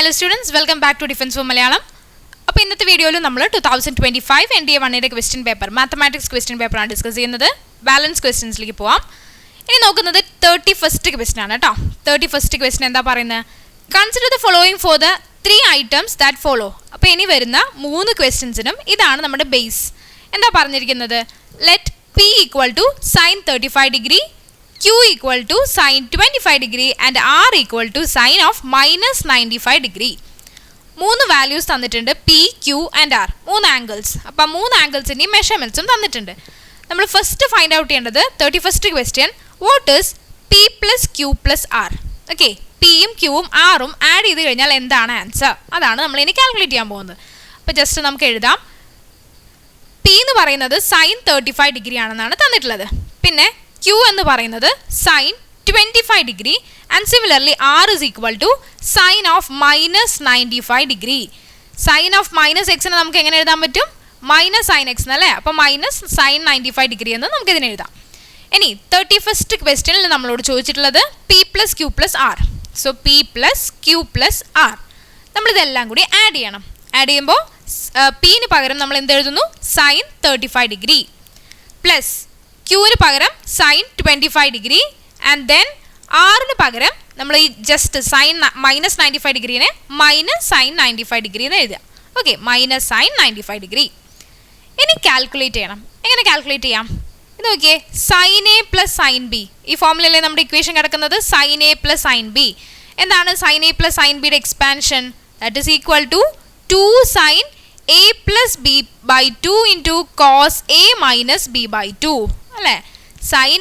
Hello students, welcome back to Defense for Malayalam. അപ്പോൾ ഇന്നത്തെ വീഡിയോയിൽ നമ്മൾ 2025 NDA 1ന്റെ question paper mathematics question paper ആണ് ഡിസ്കസ് ചെയ്യുന്നത്. ബാലൻസ് ക്വസ്റ്റ്യൻസിലേക്ക് പോവാം. ഇനി നോക്കുന്നത് 31st ക്വസ്റ്റ്യൻ ആണ് കേട്ടോ. 31st ക്വസ്റ്റ്യൻ എന്താ പറയുന്നത്? Consider the following for the 3 items that follow. അപ്പോൾ ഇനി വരുന്ന 3 ക്വസ്റ്റ്യൻസിനും ഇതാണ് നമ്മുടെ ബേസ്. എന്താ പറഞ്ഞിരിക്കുന്നത്? Let P equal to sin 35 degree, Q equal to sin 25 degree and R equal to sin of minus 95 degree. 3 values തന്നിട്ടുണ്ട്, P Q and R, 3 angles. അപ്പം 3 ആംഗിൾസിൻ്റെയും മെഷർമെൻറ്റ്സും തന്നിട്ടുണ്ട്. നമ്മൾ ഫസ്റ്റ് ഫൈൻഡ് ഔട്ട് ചെയ്യേണ്ടത് 31st question, what is P plus Q plus R? Okay, പിയും ക്യൂവും ആറും add ചെയ്ത് കഴിഞ്ഞാൽ എന്താണ് ആൻസർ? അതാണ് നമ്മൾ ഇനി കാൽക്കുലേറ്റ് ചെയ്യാൻ പോകുന്നത്. അപ്പോൾ ജസ്റ്റ് നമുക്ക് എഴുതാം. പി എന്ന് പറയുന്നത് സൈൻ 35 ഡിഗ്രി ആണെന്നാണ് തന്നിട്ടുള്ളത്. പിന്നെ ക്യൂ എന്ന് പറയുന്നത് sine 25 degree and similarly R is equal to sine of minus 95 degree. Sine of minus എക്സിനെ നമുക്ക് എങ്ങനെ എഴുതാൻ പറ്റും? മൈനസ് സൈൻ എക്സ് എന്നല്ലേ? അപ്പോൾ മൈനസ് സൈൻ 95 ഡിഗ്രി എന്ന് നമുക്ക് ഇതിനെ എഴുതാം. ഇനി 31st ക്വസ്റ്റ്യനിൽ നമ്മളോട് ചോദിച്ചിട്ടുള്ളത് P plus Q plus R. So P plus Q plus R നമ്മളിതെല്ലാം കൂടി ആഡ് ചെയ്യണം. ആഡ് ചെയ്യുമ്പോൾ പിന് പകരം നമ്മൾ എന്ത് എഴുതുന്നു? സൈൻ 35 ഡിഗ്രി പ്ലസ് ക്യൂവിന് പകരം സൈൻ 25 ഡിഗ്രി ആൻഡ് ദെൻ ആറിന് പകരം നമ്മൾ ഈ ജസ്റ്റ് സൈൻ മൈനസ് 95 ഡിഗ്രീനെ മൈനസ് സൈൻ 95 ഡിഗ്രി എന്ന് എഴുതുക. Okay, minus sine 95 degree. ഇനി കാൽക്കുലേറ്റ് ചെയ്യണം. എങ്ങനെ കാൽക്കുലേറ്റ് ചെയ്യാം? ഇത് നോക്കിയേ, sine A plus sine B. ഈ ഫോമിലല്ലേ നമ്മുടെ ഇക്വേഷൻ കിടക്കുന്നത്? Sine A plus sine B. എന്താണ് സൈൻ എ പ്ലസ് സൈൻ ബിയുടെ expansion? That is equal to 2 sine A plus B by 2 into cos A minus B by 2 അല്ലേ? Sign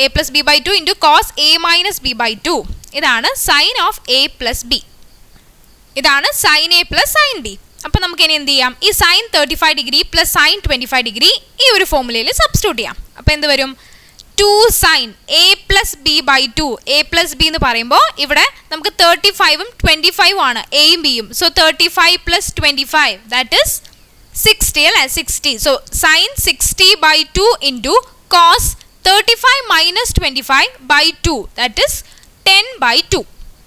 A plus B by 2 into cos A minus B by 2. ഇതാണ് sine of A plus B. ഇതാണ് sine A plus sine B. അപ്പം നമുക്ക് ഇനി എന്ത് ചെയ്യാം? ഈ sine 35 degree plus sine 25 degree ഈ ഒരു ഫോമുലയിൽ സബ്സ്റ്റിറ്റ്യൂട്ട് ചെയ്യാം. അപ്പോൾ എന്ത് വരും? 2 sine A plus B by 2. A plus B എന്ന് പറയുമ്പോൾ ഇവിടെ നമുക്ക് 35ഉം 25ഉം ആണ്, എയും ബിയും. സോ 35 പ്ലസ് 25 ദാറ്റ് ഈസ് 60 അല്ലേ? 60. So sine 60 by 2 into cos 35 minus 25 by 2 that is 10 by 2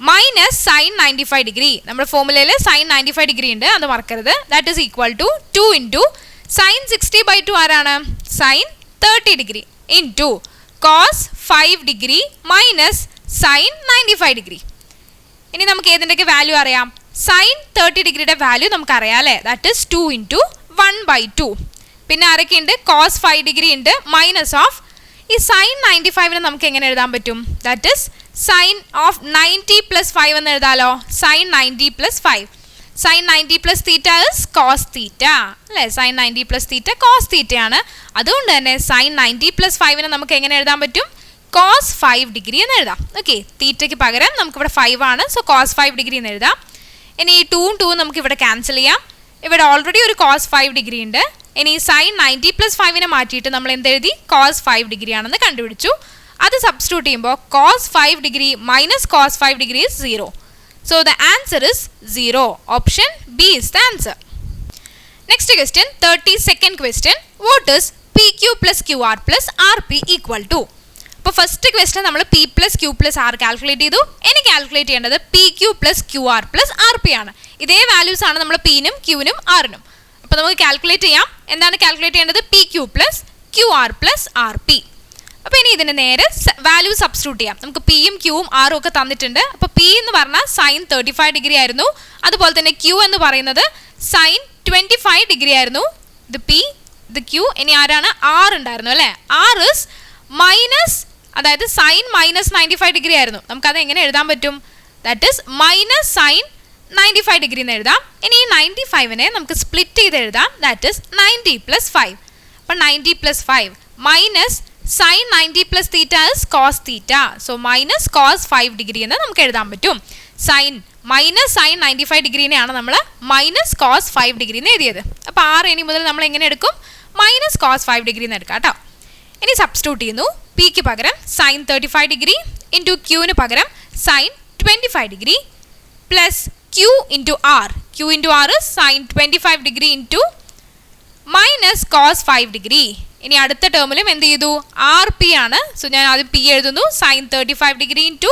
minus sine 95 degree. നമ്മുടെ ഫോമുലയിൽ സൈൻ 95 ഡിഗ്രി ഉണ്ട്, അത് മറക്കരുത്. That is equal to 2 into sine 60 by 2 ആരാണ്? Sine 30 degree into cos 5 degree minus sine 95 degree. ഇനി നമുക്ക് ഏതിൻ്റെയൊക്കെ value അറിയാം? Sign 30 ഡിഗ്രിയുടെ വാല്യൂ നമുക്കറിയാം അല്ലേ? That is 2 into 1 by 2. പിന്നെ ആരൊക്കെ ഉണ്ട്? കോസ് 5 ഡിഗ്രി ഉണ്ട്, മൈനസ് ഓഫ് ഈ സൈൻ 95നെ നമുക്ക് എങ്ങനെ എഴുതാൻ പറ്റും? That is sine of 90 plus 5 എന്ന് എഴുതാലോ? Sine 90 plus 5. Sine 90 plus theta is cos theta അല്ലേ? സൈൻ 90 പ്ലസ് തീറ്റ കോസ് തീറ്റയാണ്. അതുകൊണ്ട് തന്നെ സൈൻ 90 പ്ലസ് 5നെ നമുക്ക് എങ്ങനെ എഴുതാൻ പറ്റും? കോസ് 5 ഡിഗ്രി എന്ന് എഴുതാം. ഓക്കെ, തീറ്റയ്ക്ക് പകരം നമുക്കിവിടെ 5 ആണ്, സോ കോസ് 5 ഡിഗ്രി എന്ന് എഴുതാം. ഇനി ഈ 2ഉം 2ഉം നമുക്ക് ഇവിടെ ക്യാൻസൽ ചെയ്യാം. ഇവിടെ ഓൾറെഡി ഒരു കോസ് 5 ഡിഗ്രി ഉണ്ട്. ഇനി സൈൻ 90 പ്ലസ് 5നെ മാറ്റിയിട്ട് നമ്മൾ എന്തെഴുതി? കോസ് 5 ഡിഗ്രി ആണെന്ന് കണ്ടുപിടിച്ചു. അത് സബ്സ്റ്റിറ്റ്യൂട്ട് ചെയ്യുമ്പോൾ cos 5 degree minus cos 5 degree is 0. So the answer is 0. Option B is the answer. Next question, 32nd question. What is PQ plus QR plus RP equal to? അപ്പോൾ first question നമ്മൾ P plus Q plus R calculate ചെയ്തു. ഇനി calculate ചെയ്യേണ്ടത് P Q plus Q R plus R P ആണ്. ഇതേ values ആണ് നമ്മൾ പിനും ക്യൂവിനും ആറിനും. അപ്പോൾ നമുക്ക് കാൽക്കുലേറ്റ് ചെയ്യാം. എന്താണ് കാൽക്കുലേറ്റ് ചെയ്യേണ്ടത്? P Q plus Q R plus R P. അപ്പോൾ ഇനി ഇതിന് നേരെ വാല്യൂ സബ്സ്റ്റിറ്റ്യൂട്ട് ചെയ്യാം. നമുക്ക് പിയും ക്യൂവും ആറും ഒക്കെ തന്നിട്ടുണ്ട്. അപ്പോൾ പി എന്ന് പറഞ്ഞാൽ സൈൻ 35 ഡിഗ്രി ആയിരുന്നു. അതുപോലെ തന്നെ ക്യൂ എന്ന് പറയുന്നത് സൈൻ 25 ഡിഗ്രി ആയിരുന്നു. ഇത് പി, ഇത് ക്യൂ. ഇനി ആരാണ്? ആർ ഉണ്ടായിരുന്നു അല്ലേ? ആർ ഇസ് മൈനസ്, അതായത് സൈൻ മൈനസ് 95 ഡിഗ്രി ആയിരുന്നു. നമുക്കത് എങ്ങനെ എഴുതാൻ പറ്റും? That is minus sine 95 degree എന്ന് എഴുതാം. ഇനി ഈ 95നെ നമുക്ക് സ്പ്ലിറ്റ് ചെയ്ത് എഴുതാം. That is 90 plus 5. അപ്പം 90 plus 5 minus sine 90 plus theta is cos theta. So minus cos 5 degree എന്ന് നമുക്ക് എഴുതാൻ പറ്റും. സൈൻ മൈനസ് സൈൻ 95 ഡിഗ്രീനെയാണ് നമ്മൾ മൈനസ് കോസ് 5 ഡിഗ്രി എന്ന് എഴുതിയത്. അപ്പോൾ ആറ് ഇനി മുതൽ നമ്മൾ എങ്ങനെ എടുക്കും? മൈനസ് കോസ് 5 ഡിഗ്രി എന്ന് എടുക്കാം കേട്ടോ. ഇനി സബ്സ്റ്റിറ്റ്യൂട്ട് ചെയ്യുന്നു. പിക്ക് പകരം സൈൻ 35 ഡിഗ്രി ഇൻറ്റു ക്യൂവിന് പകരം sine 25 degree plus Q into R. Q into R sine 25 degree into minus cos 5 degree. ഇനി അടുത്ത ടേമിലും എന്ത് ചെയ്തു? ആർ പി ആണ്. സോ ഞാൻ ആദ്യം പി എഴുതുന്നു. സൈൻ 35 ഡിഗ്രി ഇൻറ്റു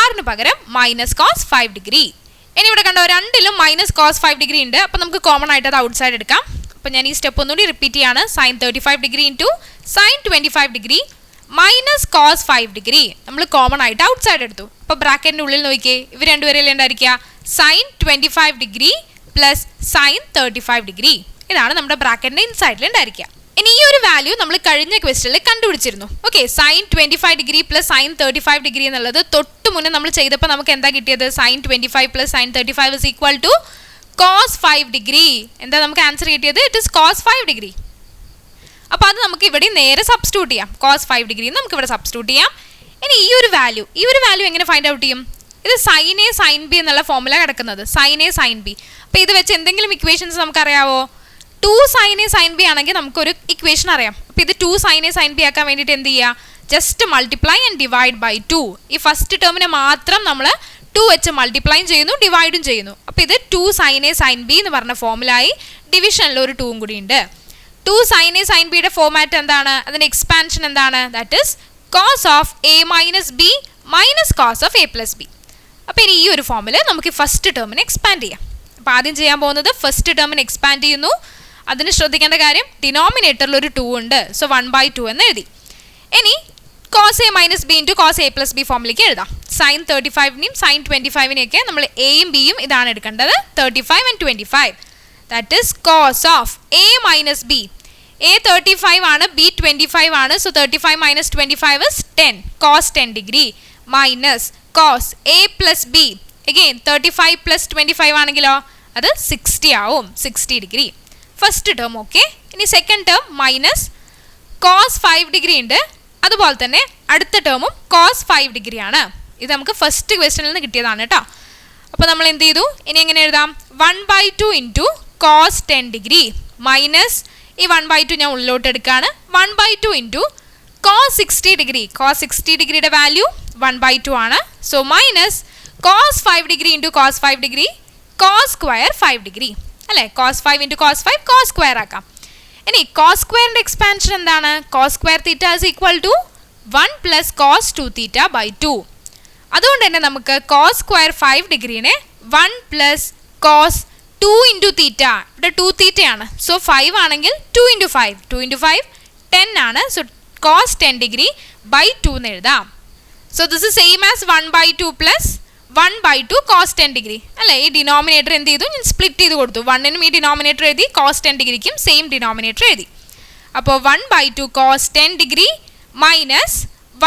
ആറിന് പകരം മൈനസ് കോസ് 5 ഡിഗ്രി. ഇനി ഇവിടെ കണ്ടോ രണ്ടിലും മൈനസ് കോസ് 5 ഡിഗ്രി ഉണ്ട്. അപ്പോൾ നമുക്ക് കോമൺ ആയിട്ട് അത് ഔട്ട് സൈഡ് എടുക്കാം. അപ്പോൾ ഞാൻ ഈ സ്റ്റെപ്പ് ഒന്നുകൂടി റിപ്പീറ്റ് ചെയ്യാണ്. Sine 35 degree into sine 25 degree minus cos 5 degree നമ്മൾ കോമൺ ആയിട്ട് ഔട്ട് സൈഡ് എടുത്തു. അപ്പോൾ ബ്രാക്കറ്റിൻ്റെ ഉള്ളിൽ നോക്കിയേ ഇവർ രണ്ടുപേരെല്ലാം ഉണ്ടായിരിക്കുക sine 25 degree plus sine 35 degree. ഇതാണ് നമ്മുടെ ബ്രാക്കറ്റിൻ്റെ ഇൻസൈഡിൽ ഉണ്ടായിരിക്കുക. ഇനി ഈ ഒരു വാല്യൂ നമ്മൾ കഴിഞ്ഞ ക്വസ്റ്റനിൽ കണ്ടുപിടിച്ചിരുന്നു. Okay, sine 25 degree plus sine 35 degree എന്നുള്ളത് തൊട്ട് മുന്നേ നമ്മൾ ചെയ്തപ്പോൾ നമുക്ക് എന്താ കിട്ടിയത്? Sine 25 plus sine 35 is equal to cos 5 degree. എന്താ നമുക്ക് ആൻസർ കിട്ടിയത്? It is cos 5 degree. അപ്പോൾ അത് നമുക്ക് ഇവിടെ നേരെ സബ്സ്റ്റിറ്റ്യൂട്ട് ചെയ്യാം. കോസ് 5 ഡിഗ്രി നമുക്ക് ഇവിടെ സബ്സ്റ്റിറ്റ്യൂട്ട് ചെയ്യാം. ഇനി ഈ ഒരു വാല്യൂ എങ്ങനെ ഫൈൻഡ് ഔട്ട് ചെയ്യും? ഇത് സൈൻ എ സൈൻ ബി എന്നുള്ള ഫോമുല കിടക്കുന്നത്. Sine A sine B. അപ്പോൾ ഇത് വെച്ച് എന്തെങ്കിലും ഇക്വേഷൻസ് നമുക്കറിയാവോ? 2 സൈൻ എ സൈൻ ബി ആണെങ്കിൽ നമുക്കൊരു ഇക്വേഷൻ അറിയാം. അപ്പോൾ ഇത് 2 സൈൻ എ സൈൻ ബി ആക്കാൻ വേണ്ടിയിട്ട് എന്ത് ചെയ്യുക? Just multiply and divide by 2. ഈ ഫസ്റ്റ് ടേമിനെ മാത്രം നമ്മൾ 2 വെച്ച് മൾട്ടിപ്ലൈ ചെയ്യുന്നു, ഡിവൈഡും ചെയ്യുന്നു. അപ്പോൾ ഇത് 2 സൈൻ എ സൈൻ ബി എന്ന് പറഞ്ഞ ഫോമിലായി. ഡിവിഷനിൽ ഒരു 2 കൂടി ഉണ്ട്. 2 സൈൻ എ സൈൻ ബിയുടെ ഫോമാറ്റ് എന്താണ്? അതിൻ്റെ എക്സ്പാൻഷൻ എന്താണ്? That is cos of A minus B minus cos of A plus B. അപ്പോൾ ഇനി ഈ ഒരു ഫോമിൽ നമുക്ക് ഫസ്റ്റ് ടേമിനെ എക്സ്പാൻഡ് ചെയ്യാം. അപ്പോൾ ആദ്യം ചെയ്യാൻ പോകുന്നത് ഫസ്റ്റ് ടേമിനെ എക്സ്പാൻഡ് ചെയ്യുന്നു. അതിന് ശ്രദ്ധിക്കേണ്ട കാര്യം ഡിനോമിനേറ്ററിൽ ഒരു 2 ഉണ്ട്. സോ 1/2 എന്ന് എഴുതി. ഇനി cos A minus B into cos A plus B ഫോമിലേക്ക് എഴുതാം. സൈൻ 35നെയും സൈൻ 25നെയൊക്കെ നമ്മൾ എയും ബിയും ഇതാണ് എടുക്കേണ്ടത്. 35 and 25. That is cos of A minus B. A 35 ആണ്, ബി 25 ആണ്. So 35 minus 25 is 10. Cos 10 degree minus cos A plus B. Again 35 plus 25 ആണെങ്കിലോ അത് 60 ആവും. 60 ഡിഗ്രി ഫസ്റ്റ് ടേം. ഓക്കെ, ഇനി second term minus cos 5 degree ഉണ്ട്. അതുപോലെ തന്നെ അടുത്ത ടേമും കോസ് 5 ഡിഗ്രി ആണ്. ഇത് നമുക്ക് ഫസ്റ്റ് ക്വസ്റ്റനിൽ നിന്ന് കിട്ടിയതാണ് കേട്ടോ. അപ്പോൾ നമ്മൾ എന്ത് ചെയ്തു? ഇനി എങ്ങനെ എഴുതാം? 1/2 ഇൻറ്റു കോസ് 10 ഡിഗ്രി മൈനസ് ഈ 1/2 ഞാൻ ഉള്ളിലോട്ട് എടുക്കുകയാണ്. 1/2 ഇൻറ്റു കോസ് 60 ഡിഗ്രി. കോസ് 60 ഡിഗ്രിയുടെ വാല്യൂ 1/2 ആണ്. So minus cos 5 degree into cos 5 degree cos square 5 degree അല്ലേ? Cos 5 into cos 5 cos square ആക്കാം. ഇനി കോസ് സ്ക്വയറിൻ്റെ എക്സ്പാൻഷൻ എന്താണ്? Cos square theta is equal to 1 plus cos 2 theta by 2. അതുകൊണ്ട് തന്നെ നമുക്ക് കോസ് സ്ക്വയർ 5 ഡിഗ്രീനെ 1 പ്ലസ് കോസ് 2 ഇൻറ്റു തീറ്റ, ഇവിടെ 2 തീറ്റയാണ്. സോ 5 ആണെങ്കിൽ 2 ഇൻറ്റു 5, 2 ഇൻറ്റു 5 10 ആണ്. സോ കോസ് 10 ഡിഗ്രി ബൈ 2 എന്ന് എഴുതാം. So this is same as 1/2 plus 1/2 cos 10 degree അല്ലേ? ഈ ഡിനോമിനേറ്റർ എന്ത് ചെയ്തു? ഞാൻ സ്പ്ലിറ്റ് ചെയ്ത് കൊടുത്തു. 1നും ഈ ഡിനോമിനേറ്റർ എഴുതി, കോസ് 10 ഡിഗ്രിക്കും സെയിം ഡിനോമിനേറ്റർ എഴുതി. അപ്പോൾ 1/2 കോസ് 10 ഡിഗ്രി മൈനസ്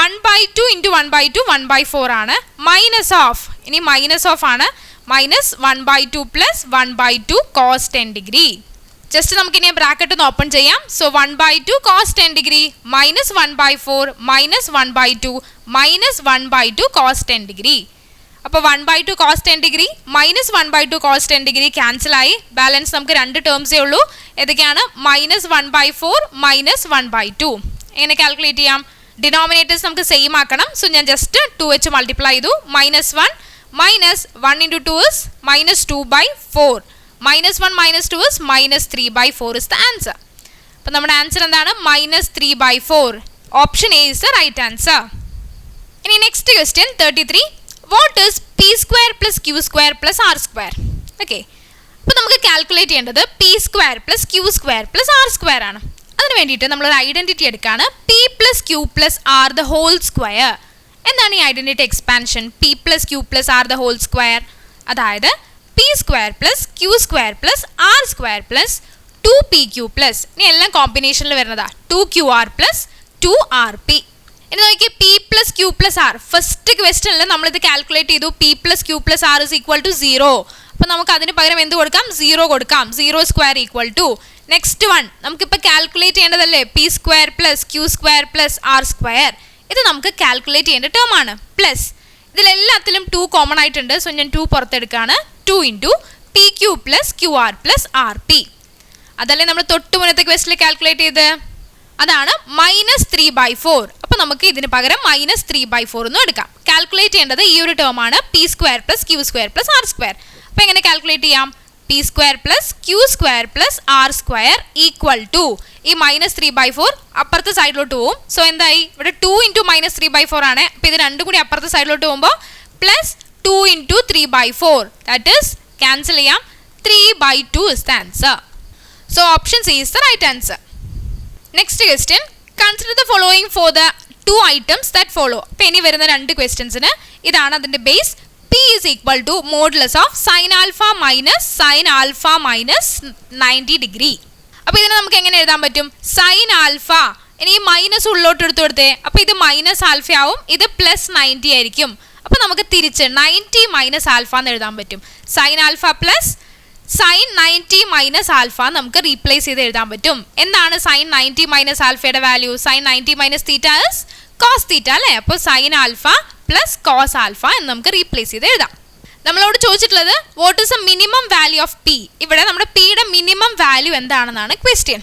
1/2 ഇൻറ്റു 1/2 1/4 ആണ്. മൈനസ് ഓഫ്, ഇനി മൈനസ് ഓഫ് ആണ്, minus 1/2 plus 1/2 cos 10 degree. Just നമുക്കിനി ബ്രാക്കറ്റ് ഒന്ന് ഓപ്പൺ ചെയ്യാം. So 1/2 cos 10 degree minus 1/4 minus 1/2 minus 1/2 cos 10 degree. അപ്പോൾ 1/2 cos 10 degree minus 1/2 cos 10 degree ക്യാൻസലായി. ബാലൻസ് നമുക്ക് 2 ടേംസേ ഉള്ളൂ. ഏതൊക്കെയാണ്? Minus 1/4 minus 1/2. എങ്ങനെ കാൽക്കുലേറ്റ് ചെയ്യാം? ഡിനോമിനേറ്റേഴ്സ് നമുക്ക് സെയിം ആക്കണം. സോ ഞാൻ ജസ്റ്റ് 2 വെച്ച് മൾട്ടിപ്ലൈ ചെയ്തു. Minus 1 minus 1 into 2 is minus 2/4. Minus 1 minus 2 is minus 3/4 is the answer. അപ്പോൾ നമ്മുടെ ആൻസർ എന്താണ്? Minus 3/4. Option A is the right answer. ഇനി next question 33. What is P square plus Q square plus R square? Okay, അപ്പോൾ നമുക്ക് calculate ചെയ്യേണ്ടത് P square plus Q square plus R square ആണ്. അതിന് വേണ്ടിയിട്ട് നമ്മളൊരു ഐഡൻറ്റിറ്റി എടുക്കുകയാണ്. പി plus Q plus R the whole square. എന്താണ് ഈ identity expansion? P plus Q plus R the whole square. അതായത് P square plus Q square plus R square plus 2pq plus, ഇനി എല്ലാം കോമ്പിനേഷനിൽ വരുന്നതാ, 2qr പ്ലസ് 2rp. ഇനി നോക്കി P plus Q plus R. First ക്വസ്റ്റനിൽ നമ്മളിത് കാൽക്കുലേറ്റ് ചെയ്തു. P plus Q plus R is equal to 0. അപ്പോൾ നമുക്ക് അതിന് പകരം എന്ത് കൊടുക്കാം? 0 കൊടുക്കാം. 0 square equal to next one നമുക്കിപ്പോൾ കാൽക്കുലേറ്റ് ചെയ്യേണ്ടതല്ലേ? P square plus Q square plus R square. ഇത് നമുക്ക് കാൽക്കുലേറ്റ് ചെയ്യേണ്ട ടേം ആണ്. പ്ലസ് ഇതിലെല്ലാത്തിലും 2 കോമൺ ആയിട്ടുണ്ട്. സോ ഞാൻ 2 പുറത്തെടുക്കുകയാണ്. 2 into P Q plus Q R plus R P. അതല്ലേ നമ്മൾ തൊട്ട് മുന്നത്തെ ക്വസ്റ്റിൽ കാൽക്കുലേറ്റ് ചെയ്ത്? അതാണ് മൈനസ് 3/4. അപ്പോൾ നമുക്ക് ഇതിന് പകരം മൈനസ് 3/4 എന്നും എടുക്കാം. കാൽക്കുലേറ്റ് ചെയ്യേണ്ടത് ഈ ഒരു ടേം ആണ്, P square plus Q square plus R square. അപ്പോൾ എങ്ങനെ കാൽക്കുലേറ്റ് ചെയ്യാം? P square plus Q square plus R square equal to ഈ മൈനസ് 3/4 അപ്പുറത്തെ സൈഡിലോട്ട് പോവും. സോ എന്തായി? ഇവിടെ 2 ഇൻറ്റു മൈനസ് 3/4 ആണ്. അപ്പോൾ ഇത് രണ്ടും കൂടി അപ്പുറത്തെ സൈഡിലോട്ട് പോകുമ്പോൾ plus 2 into 3 by 4. That is, cancel ചെയ്യാം. 3 by 2 is the answer. So option C is the right answer. Next question. Consider the following for the two items that follow. അപ്പോൾ ഇനി വരുന്ന രണ്ട് ക്വസ്റ്റ്യൻസിന് ഇതാണ് അതിൻ്റെ base. P is equal to modulus of sin alpha minus 90 degree. അപ്പോൾ ഇതിനെ നമുക്ക് എങ്ങനെ എഴുതാൻ പറ്റും? സൈൻ ആൽഫ, ഇനി മൈനസ് ഉള്ളോട്ട് എടുത്തു കൊടുത്തേ, അപ്പോൾ ഇത് മൈനസ് ആൽഫ ആവും, ഇത് പ്ലസ് 90 ആയിരിക്കും. അപ്പോൾ നമുക്ക് തിരിച്ച് 90 മൈനസ് ആൽഫ എന്ന് എഴുതാൻ പറ്റും. Sine alpha plus sine 90 minus alpha നമുക്ക് റീപ്ലേസ് ചെയ്ത് എഴുതാൻ പറ്റും. എന്താണ് സൈൻ 90 മൈനസ് ആൽഫയുടെ value? Sine 90 minus theta is cos theta അല്ലേ? അപ്പോൾ sine alpha plus cos alpha എന്ന് നമുക്ക് റീപ്ലേസ് ചെയ്ത് എഴുതാം. നമ്മളോട് ചോദിച്ചിട്ടുള്ളത് what is a minimum value of P. ഇവിടെ നമ്മുടെ പിയുടെ മിനിമം വാല്യൂ എന്താണെന്നാണ് ക്വസ്റ്റ്യൻ.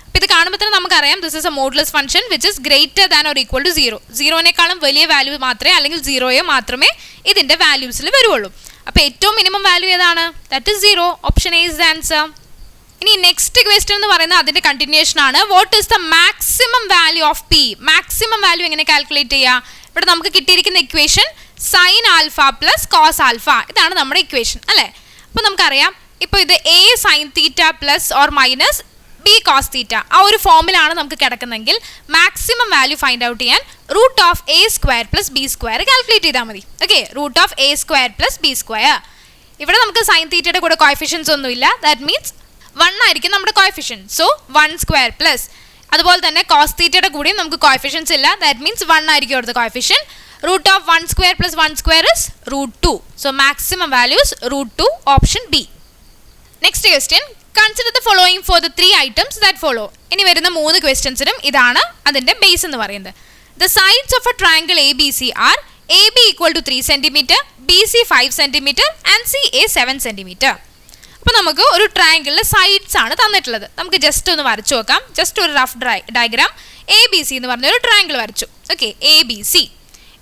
അപ്പോൾ ഇത് കാണുമ്പോൾ തന്നെ നമുക്കറിയാം this is a modulus function which is greater than or equal to 0. 0നേക്കാളും വലിയ വാല്യൂ മാത്രമേ അല്ലെങ്കിൽ 0 മാത്രമേ ഇതിൻ്റെ വാല്യൂസിൽ വരുള്ളൂ. അപ്പോൾ ഏറ്റവും മിനിമം വാല്യൂ ഏതാണ്? That is 0. Option A is the answer. ഇനി നെക്സ്റ്റ് ക്വസ്റ്റ്യൻ എന്ന് പറയുന്നത് അതിൻ്റെ കണ്ടിന്യൂഷൻ ആണ്. What is the maximum value of P? Maximum value എങ്ങനെ കാൽക്കുലേറ്റ് ചെയ്യുക? ഇവിടെ നമുക്ക് കിട്ടിയിരിക്കുന്ന equation sine alpha plus cos alpha, ഇതാണ് നമ്മുടെ ഇക്വേഷൻ അല്ലേ? അപ്പോൾ നമുക്കറിയാം ഇപ്പോൾ ഇത് A sine theta plus or minus B cos theta ആ ഒരു ഫോമിലാണ് നമുക്ക് കിടക്കുന്നതെങ്കിൽ മാക്സിമം വാല്യൂ ഫൈൻഡ് ഔട്ട് ചെയ്യാൻ root of A square plus B square calculate ചെയ്താൽ മതി. Okay, root of A square plus B square. ഇവിടെ നമുക്ക് സൈൻ തീറ്റയുടെ കൂടെ കോഎഫിഷ്യൻസ് ഒന്നുമില്ല, ദാറ്റ് മീൻസ് 1 ആയിരിക്കും നമ്മുടെ കോഎഫിഷ്യൻ. സോ 1 സ്ക്വയർ പ്ലസ്, അതുപോലെ തന്നെ കോസ് തീറ്റയുടെ കൂടെയും നമുക്ക് കോഎഫിഷ്യൻസ് ഇല്ല, ദാറ്റ് മീൻസ് 1 ആയിരിക്കും അവിടുത്തെ coefficient. Root of 1 square plus 1 square is root 2. So maximum values root 2, option B. Next question. Consider the following for the 3 items that follow. ഇനി വരുന്ന 3 ക്വസ്റ്റ്യൻസിനും ഇതാണ് അതിൻ്റെ ബേസ് എന്ന് പറയുന്നത്. The sides of a triangle A B C are A B equal to 3 centimetre, B C 5 centimetre and C A 7 centimetre. അപ്പോൾ നമുക്ക് ഒരു ട്രയാങ്കിളിലെ സൈഡ്സ് ആണ് തന്നിട്ടുള്ളത്. നമുക്ക് ജസ്റ്റ് ഒന്ന് വരച്ചു നോക്കാം. ജസ്റ്റ് ഒരു rough diagram. A B C എന്ന് പറഞ്ഞൊരു ട്രയാങ്കിൾ വരച്ചു. Okay, A B C.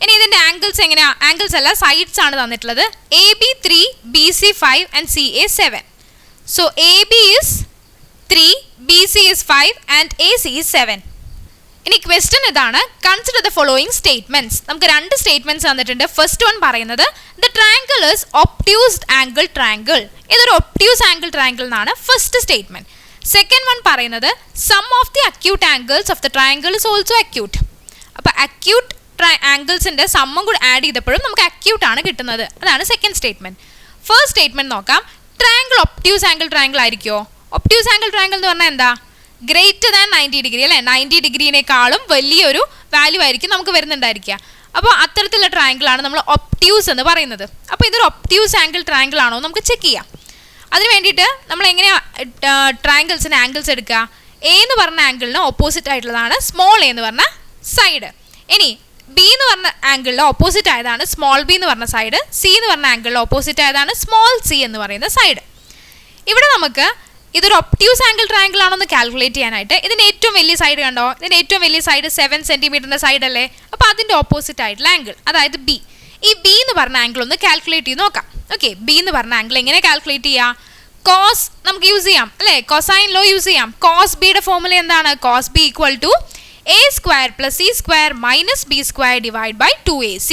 ഇനി ഇതിൻ്റെ ആംഗിൾസ് എങ്ങനെയാണ്? ആംഗിൾസ് അല്ല, സൈഡ്സ് ആണ് തന്നിട്ടുള്ളത്. A B 3, B C 5 and C A 7. So A B is 3, B C is 5 and A C is 7. ഇനി ക്വസ്റ്റ്യൻ ഇതാണ്. Consider the following statements. നമുക്ക് 2 സ്റ്റേറ്റ്മെന്റ്സ് തന്നിട്ടുണ്ട്. ഫസ്റ്റ് വൺ പറയുന്നത് the triangle is obtused angle triangle. ഇതൊരു obtuse angle triangle എന്നാണ് first statement. Second one പറയുന്നത് sum of the acute angles of the triangle is also acute. അപ്പോൾ acute ആംഗിൾസിൻ്റെ സമ്മും കൂടി ആഡ് ചെയ്തപ്പോഴും നമുക്ക് അക്യൂട്ട് ആണ് കിട്ടുന്നത്. അതാണ് സെക്കൻഡ് സ്റ്റേറ്റ്മെന്റ്. ഫസ്റ്റ് സ്റ്റേറ്റ്മെന്റ് നോക്കാം. ട്രയാങ്കിൾ ഒബ്ട്യൂസ് ആംഗിൾ ട്രയാങ്കിൾ ആയിരിക്കുമോ? ഒബ്ട്യൂസ് ആംഗിൾ ട്രയാങ്കിൾ എന്ന് പറഞ്ഞാൽ എന്താ? ഗ്രേറ്റർ ദാൻ 90 ഡിഗ്രി അല്ലേ? 90 ഡിഗ്രീനേക്കാളും വലിയൊരു വാല്യൂ ആയിരിക്കും നമുക്ക് വരുന്നുണ്ടായിരിക്കുക. അപ്പോൾ അത്തരത്തിലുള്ള ട്രയാങ്കിൾ ആണ് നമ്മൾ ഒബ്ട്യൂസ് എന്ന് പറയുന്നത്. അപ്പോൾ ഇതൊരു ഒബ്ട്യൂസ് ആംഗിൾ ട്രയാങ്കിൾ ആണോ നമുക്ക് ചെക്ക് ചെയ്യാം. അതിന് വേണ്ടിയിട്ട് നമ്മൾ എങ്ങനെയാണ് ട്രയാങ്കിൾസിന് ആംഗിൾസ് എടുക്കുക? എ എന്ന് പറഞ്ഞ ആംഗിളിന് ഓപ്പോസിറ്റ് ആയിട്ടുള്ളതാണ് സ്മോൾ എ എന്ന് പറഞ്ഞ സൈഡ്. ഇനി ബി എന്ന് പറഞ്ഞ ആംഗിളിൽ ഓപ്പോസിറ്റ് ആയതാണ് സ്മോൾ ബി എന്ന് പറഞ്ഞ സൈഡ്. സി എന്ന് പറഞ്ഞ ആംഗിളിൽ ഓപ്പോസിറ്റ് ആയതാണ് സ്മോൾ സി എന്ന് പറയുന്ന സൈഡ്. ഇവിടെ നമുക്ക് ഇതൊരു ഒബ്ട്യൂസ് ആംഗിൾ ട്രയാങ്കിൾ ആണോ എന്ന് കാൽക്കുലേറ്റ് ചെയ്യാനായിട്ട് ഇതിൻ്റെ ഏറ്റവും വലിയ സൈഡ് കണ്ടോ? ഇതിൻ്റെ ഏറ്റവും വലിയ സൈഡ് 7 സെൻറ്റിമീറ്ററിൻ്റെ സൈഡ് അല്ലേ? അപ്പോൾ അതിൻ്റെ ഓപ്പോസിറ്റ് ആയിട്ടുള്ള ആംഗിൾ അതായത് ബി. ഈ ബി എന്ന് പറഞ്ഞ ആംഗിൾ ഒന്ന് കാൽക്കുലേറ്റ് ചെയ്ത് നോക്കാം. ഓക്കെ, ബി എന്ന് പറഞ്ഞ ആംഗിൾ എങ്ങനെ കാൽക്കുലേറ്റ് ചെയ്യുക? കോസ് നമുക്ക് യൂസ് ചെയ്യാം അല്ലേ? കൊസൈൻ ലോ യൂസ് ചെയ്യാം. കോസ് ബിയുടെ ഫോർമുല എന്താണ്? Cos B equal to A square plus C square minus B square divide by 2ac.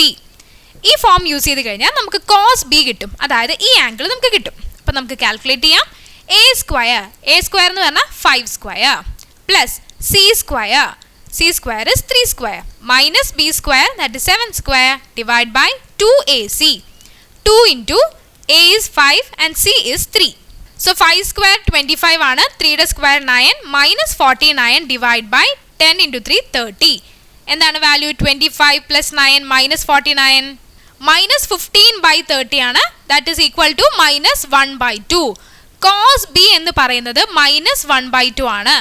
ഈ ഫോം യൂസ് ചെയ്ത് കഴിഞ്ഞാൽ നമുക്ക് കോസ് ബി കിട്ടും, അതായത് ഈ ആംഗിൾ നമുക്ക് കിട്ടും. അപ്പം നമുക്ക് കാൽക്കുലേറ്റ് ചെയ്യാം. എ സ്ക്വയർ എന്ന് പറഞ്ഞാൽ 5 square plus C square is 3 square minus B square that is 7 square divide by 2ac. 2 into a is 5 and c is 3. So 5 square 25 ആണ്, 3 square 9 minus 49 divide by 10 into 3 30. എന്താണ് value? 25 plus 9 minus 49 minus 15 by 30 ആണ്, that is equal to minus 1 by 2. cos b എന്ന് പറയുന്നത് minus 1 by 2 ആണ്.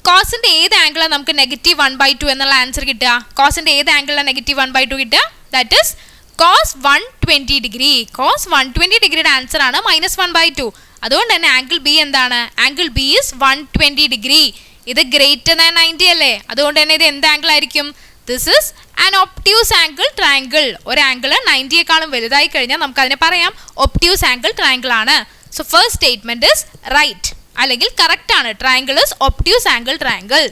കോസിൻ്റെ ഏത് ആംഗിളാണ് നമുക്ക് negative 1 by 2 എന്നുള്ള answer കിട്ടുക? കോസിൻ്റെ ഏത് ആംഗിളാണ് നെഗറ്റീവ് 1 by 2 കിട്ടുക? That is cos 120 degree. cos 120 ഡിഗ്രിയുടെ ആൻസർ ആണ് മൈനസ് 1 by 2. അതുകൊണ്ട് തന്നെ ആംഗിൾ ബി എന്താണ്? Angle B is 120 degree. ഇത് ഗ്രേറ്റർ ദാൻ 90 അല്ലേ? അതുകൊണ്ട് തന്നെ ഇത് എന്ത് ആംഗിൾ ആയിരിക്കും? This is an obtuse angle triangle. ഒരു ആംഗിൾ 90യേക്കാളും വലുതായി കഴിഞ്ഞാൽ നമുക്ക് അതിനെ പറയാം ഒബ്ട്യൂസ് ആംഗിൾ ട്രയാങ്കിൾ ആണ്. So first statement is right അല്ലെങ്കിൽ കറക്റ്റ് ആണ്. Triangle is obtuse angle triangle.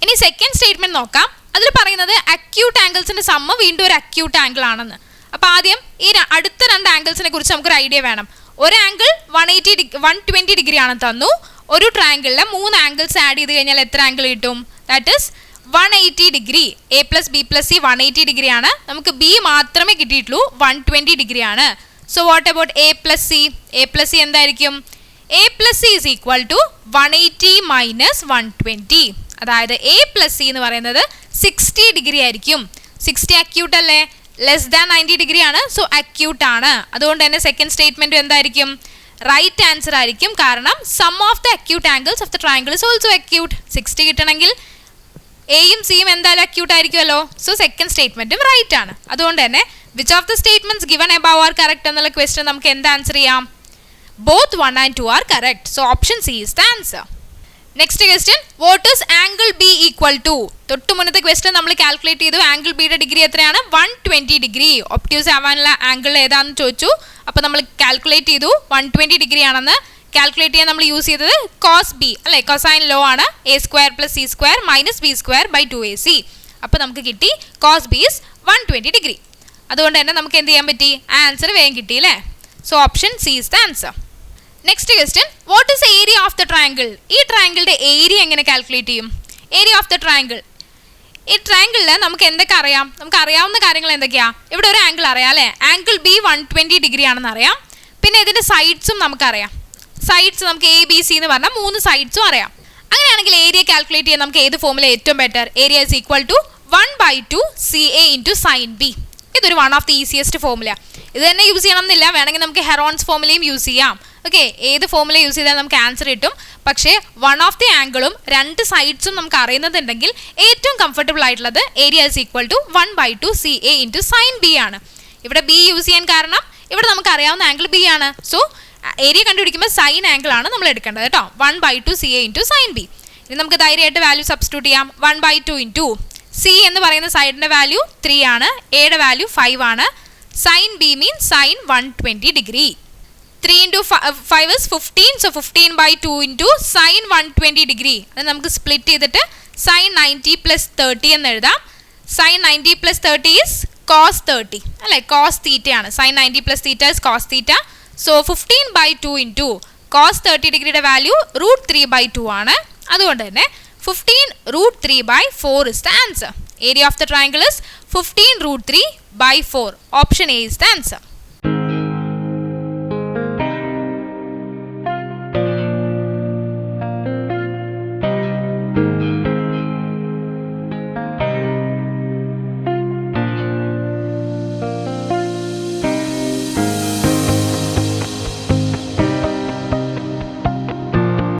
ഇനി സെക്കൻഡ് സ്റ്റേറ്റ്മെന്റ് നോക്കാം. അതിൽ പറയുന്നത് അക്യൂട്ട് ആംഗിൾസിന്റെ സമ്മ വീണ്ടും ഒരു അക്യൂട്ട് ആംഗിൾ ആണെന്ന്. അപ്പോൾ ആദ്യം ഈ അടുത്ത രണ്ട് ആംഗിൾസിനെ കുറിച്ച് നമുക്കൊരു ഐഡിയ വേണം. ഒരു ആംഗിൾ 120 ഡിഗ്രി ആണ് തന്നു. ഒരു ട്രയാങ്കിളിലെ 3 ആംഗിൾസ് ആഡ് ചെയ്ത് കഴിഞ്ഞാൽ എത്ര ആംഗിൾ കിട്ടും? That is 180 degree. A plus B plus C 180 degree ആണ്. നമുക്ക് ബി മാത്രമേ കിട്ടിയിട്ടുള്ളൂ, 120 ഡിഗ്രി ആണ്. So what about A plus C? A plus C എന്തായിരിക്കും? A plus C is equal to 180 minus 120. അതായത് എ പ്ലസ് സി എന്ന് പറയുന്നത് 60 ഡിഗ്രി ആയിരിക്കും. 60 അക്യൂട്ട് അല്ലേ? ലെസ് ദാൻ 90 ഡിഗ്രി ആണ്. സോ അക്യൂട്ട് ആണ്. അതുകൊണ്ട് തന്നെ സെക്കൻഡ് സ്റ്റേറ്റ്മെന്റ് എന്തായിരിക്കും? റൈറ്റ് ആൻസർ ആയിരിക്കും. കാരണം sum of the acute angles of the triangle is also acute. 60 കിട്ടണമെങ്കിൽ എയും സിയും എന്തായാലും അക്യൂട്ട് ആയിരിക്കുമല്ലോ. സോ സെക്കൻഡ് സ്റ്റേറ്റ്മെന്റും റൈറ്റ് ആണ്. അതുകൊണ്ട് തന്നെ which of the statements given above are correct എന്നുള്ള ക്വസ്റ്റ്യൻ നമുക്ക് എന്ത് ആൻസർ ചെയ്യാം? Both 1 and 2 are correct. So option C is the answer. Next question, what is angle B equal to? തൊട്ട് മുന്നത്തെ question നമ്മൾ കാൽക്കുലേറ്റ് ചെയ്തു. ആംഗിൾ ബിയുടെ degree എത്രയാണ്? 120 ഡിഗ്രി. ഒപ്റ്റ്യൂസ് ആവാനുള്ള ആംഗിൾ ഏതാണെന്ന് ചോദിച്ചു. അപ്പോൾ നമ്മൾ കാൽക്കുലേറ്റ് ചെയ്തു 120 ഡിഗ്രി ആണെന്ന്. കാൽക്കുലേറ്റ് ചെയ്യാൻ നമ്മൾ യൂസ് ചെയ്തത് കോസ് ബി അല്ലേ, കൊസൈൻ ലോ ആണ്. A square plus C square minus B square by 2ac. അപ്പോൾ നമുക്ക് കിട്ടി കോസ് ബി ഇസ് 120 ഡിഗ്രി. അതുകൊണ്ട് തന്നെ നമുക്ക് എന്ത് ചെയ്യാൻ പറ്റി? ആൻസർ വേഗം കിട്ടി അല്ലേ? So option C is the answer. Next question, what is area of the triangle? ഈ ട്രയാങ്കിളിൻ്റെ ഏരിയ എങ്ങനെ കാൽക്കുലേറ്റ് ചെയ്യും? Area of the triangle. ഈ ട്രയാങ്കിളിൽ നമുക്ക് എന്തൊക്കെ അറിയാം? നമുക്ക് അറിയാവുന്ന കാര്യങ്ങൾ എന്തൊക്കെയാണ്? ഇവിടെ ഒരു ആംഗിൾ അറിയാം അല്ലേ? ആംഗിൾ ബി 120 ഡിഗ്രി ആണെന്ന് അറിയാം. പിന്നെ ഇതിൻ്റെ സൈഡ്സും നമുക്കറിയാം. സൈഡ്സ് നമുക്ക് എ ബി സി എന്ന് പറഞ്ഞാൽ 3 സൈഡ്സും അറിയാം. അങ്ങനെയാണെങ്കിൽ ഏരിയ കാൽക്കുലേറ്റ് ചെയ്യാൻ നമുക്ക് ഏത് ഫോമുല ഏറ്റവും better? Area is equal to 1/2 CA into sine B. ഇതൊരു one of the easiest formula. ഇത് തന്നെ യൂസ് ചെയ്യണമെന്നില്ല, വേണമെങ്കിൽ നമുക്ക് ഹെറോൺസ് ഫോമുലയും യൂസ് ചെയ്യാം. ഓക്കെ, ഏത് ഫോമുല യൂസ് ചെയ്താൽ നമുക്ക് ആൻസർ കിട്ടും. പക്ഷേ വൺ ഓഫ് ദി ആംഗിളും 2 സൈഡ്സും നമുക്ക് അറിയുന്നതുണ്ടെങ്കിൽ ഏറ്റവും കംഫർട്ടബിൾ ആയിട്ടുള്ളത് area is equal to 1/2 CA into sine B ആണ്. ഇവിടെ ബി യൂസ് ചെയ്യാൻ കാരണം ഇവിടെ നമുക്ക് അറിയാവുന്ന ആംഗിൾ ബി ആണ്. സോ ഏരിയ കണ്ടുപിടിക്കുമ്പോൾ സൈൻ ആംഗിൾ ആണ് നമ്മൾ എടുക്കേണ്ടത് കേട്ടോ. 1/2 CA ഇൻറ്റു സൈൻ ബി. ഇനി നമുക്ക് ധൈര്യമായിട്ട് വാല്യൂ സബ്സ്റ്റിറ്റ്യൂട്ട് ചെയ്യാം. 1/2 ഇൻറ്റു സി എന്ന് പറയുന്ന സൈഡിൻ്റെ വാല്യൂ 3 ആണ്, എയുടെ വാല്യൂ 5 ആണ്. Sine B means sine 120 degree. 3 into 5 is 15. So 15/2 into sine 120 degree. അത് നമുക്ക് സ്പ്ലിറ്റ് ചെയ്തിട്ട് സൈൻ 90 പ്ലസ് 30 എന്ന് എഴുതാം. സൈൻ 90 പ്ലസ് 30 ഈസ് കോസ് 30 അല്ലേ? കോസ് തീറ്റയാണ്. Sine 90 plus theta is cos theta. So 15/2 into cos 30 ഡിഗ്രിയുടെ വാല്യൂ √3/2 ആണ്. അതുകൊണ്ട് തന്നെ 15√3/4 is the answer. Area of the triangle is 15√3/4. Option A is the answer.